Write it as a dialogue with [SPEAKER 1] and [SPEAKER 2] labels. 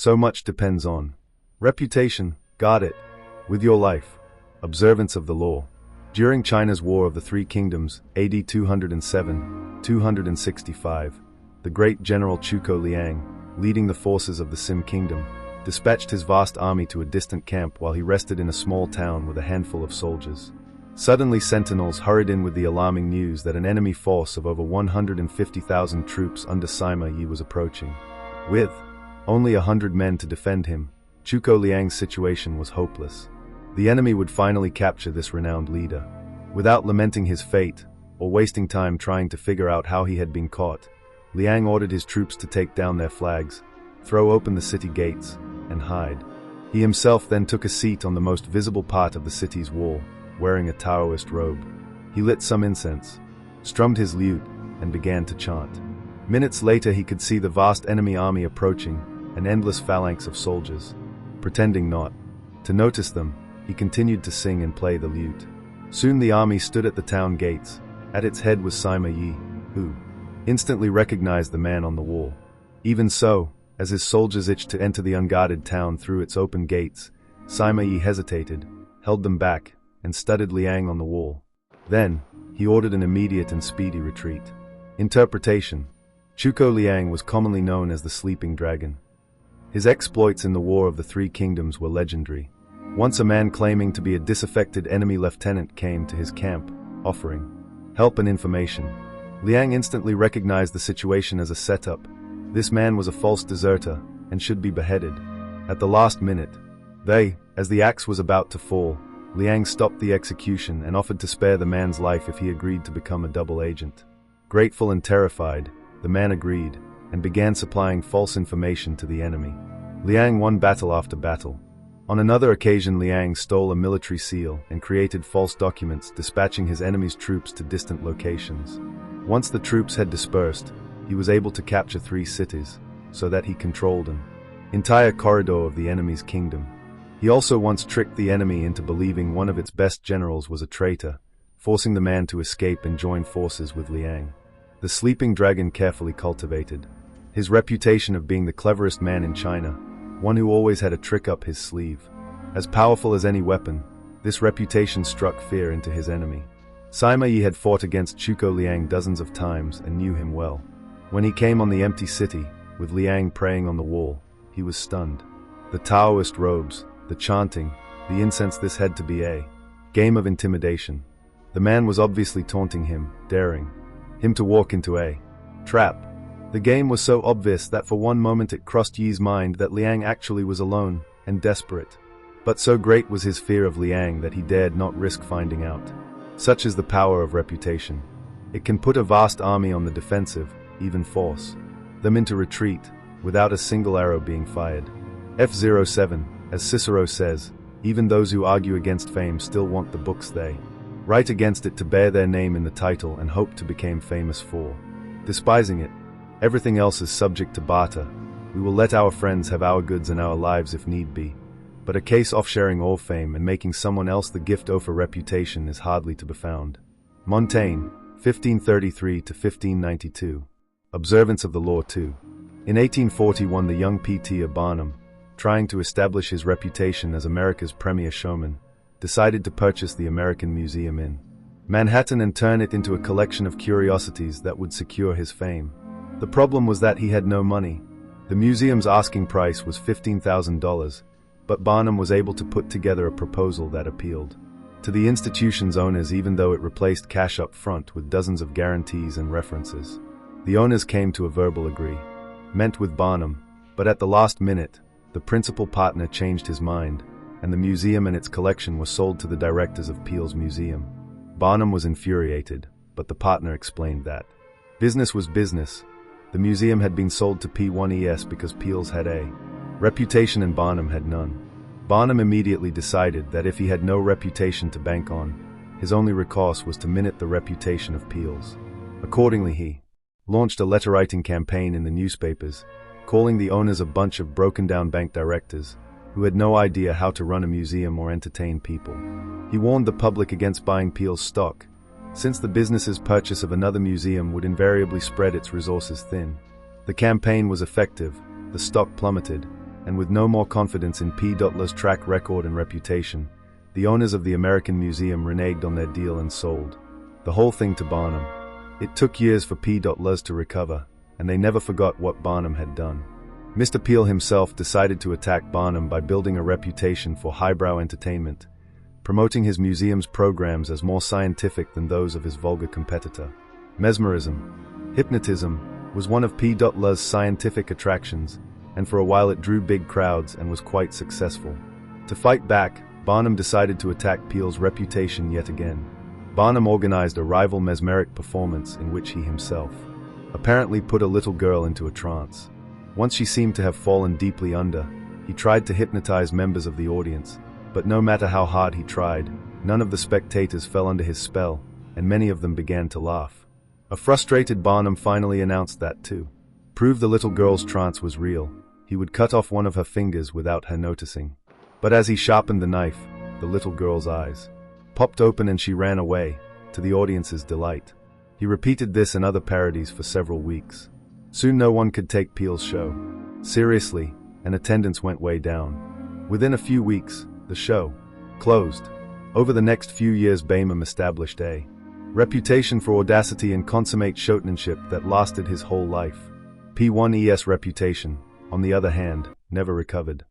[SPEAKER 1] So much depends on reputation, guard it with your life. Observance of the law. During China's War of the Three Kingdoms, AD 207-265, the great general Chuko Liang, leading the forces of the Sim Kingdom, dispatched his vast army to a distant camp while he rested in a small town with a handful of soldiers. Suddenly, sentinels hurried in with the alarming news that an enemy force of over 150,000 troops under Sima Yi was approaching. With only 100 men to defend him, Chuko Liang's situation was hopeless. The enemy would finally capture this renowned leader. Without lamenting his fate, or wasting time trying to figure out how he had been caught, Liang ordered his troops to take down their flags, throw open the city gates, and hide. He himself then took a seat on the most visible part of the city's wall, wearing a Taoist robe. He lit some incense, strummed his lute, and began to chant. Minutes later he could see the vast enemy army approaching, an endless phalanx of soldiers. Pretending not to notice them, he continued to sing and play the lute. Soon the army stood at the town gates. At its head was Sima Yi, who instantly recognized the man on the wall. Even so, as his soldiers itched to enter the unguarded town through its open gates, Sima Yi hesitated, held them back, and studied Liang on the wall. Then, he ordered an immediate and speedy retreat. Interpretation. Chuko Liang was commonly known as the Sleeping Dragon. His exploits in the War of the Three Kingdoms were legendary. Once a man claiming to be a disaffected enemy lieutenant came to his camp, offering help and information. Liang instantly recognized the situation as a setup. This man was a false deserter and should be beheaded. At the last minute, as the axe was about to fall, Liang stopped the execution and offered to spare the man's life if he agreed to become a double agent. Grateful and terrified, the man agreed, and began supplying false information to the enemy. Liang won battle after battle. On another occasion, Liang stole a military seal and created false documents, dispatching his enemy's troops to distant locations. Once the troops had dispersed, he was able to capture 3 cities, so that he controlled an entire corridor of the enemy's kingdom. He also once tricked the enemy into believing one of its best generals was a traitor, forcing the man to escape and join forces with Liang. The Sleeping Dragon carefully cultivated his reputation of being the cleverest man in China, one who always had a trick up his sleeve. As powerful as any weapon, this reputation struck fear into his enemy. Sima Yi had fought against Chuko Liang dozens of times and knew him well. When he came on the empty city, with Liang praying on the wall, he was stunned. The Taoist robes, the chanting, the incense, this had to be a game of intimidation. The man was obviously taunting him, daring him to walk into a trap. The game was so obvious that for one moment it crossed Yi's mind that Liang actually was alone and desperate. But so great was his fear of Liang that he dared not risk finding out. Such is the power of reputation. It can put a vast army on the defensive, even force them into retreat, without a single arrow being fired. F07, as Cicero says, even those who argue against fame still want the books they write against it to bear their name in the title and hope to become famous for. Despising it, everything else is subject to barter. We will let our friends have our goods and our lives if need be. But a case of sharing all fame and making someone else the gift of a reputation is hardly to be found. Montaigne, 1533-1592. Observance of the law too. In 1841, the young P.T. of Barnum, trying to establish his reputation as America's premier showman, decided to purchase the American Museum in Manhattan and turn it into a collection of curiosities that would secure his fame. The problem was that he had no money. The museum's asking price was $15,000, but Barnum was able to put together a proposal that appealed to the institution's owners, even though it replaced cash up front with dozens of guarantees and references. The owners came to a verbal agreement with Barnum, but at the last minute, the principal partner changed his mind, and the museum and its collection were sold to the directors of Peale's museum. Barnum was infuriated, but the partner explained that business was business. The museum had been sold to P1ES because Peale's had a reputation and Barnum had none. Barnum immediately decided that if he had no reputation to bank on, his only recourse was to minute the reputation of Peale's. Accordingly, he launched a letter-writing campaign in the newspapers, calling the owners a bunch of broken-down bank directors who had no idea how to run a museum or entertain people. He warned the public against buying Peale's stock, since the business's purchase of another museum would invariably spread its resources thin. The campaign was effective, the stock plummeted, and with no more confidence in P.L's track record and reputation, the owners of the American Museum reneged on their deal and sold the whole thing to Barnum. It took years for P.L's to recover, and they never forgot what Barnum had done. Mr. Peel himself decided to attack Barnum by building a reputation for highbrow entertainment, promoting his museum's programs as more scientific than those of his vulgar competitor. Mesmerism, hypnotism, was one of P.L's scientific attractions, and for a while it drew big crowds and was quite successful. To fight back, Barnum decided to attack Peel's reputation yet again. Barnum organized a rival mesmeric performance in which he himself apparently put a little girl into a trance. Once she seemed to have fallen deeply under, he tried to hypnotize members of the audience, but no matter how hard he tried, none of the spectators fell under his spell, and many of them began to laugh. A frustrated Barnum finally announced that to prove the little girl's trance was real, he would cut off one of her fingers without her noticing. But as he sharpened the knife, the little girl's eyes popped open and she ran away, to the audience's delight. He repeated this and other parodies for several weeks. Soon no one could take Peel's show seriously, and attendance went way down. Within a few weeks, the show closed. Over the next few years, Barnum established a reputation for audacity and consummate showmanship that lasted his whole life. P1's reputation, on the other hand, never recovered.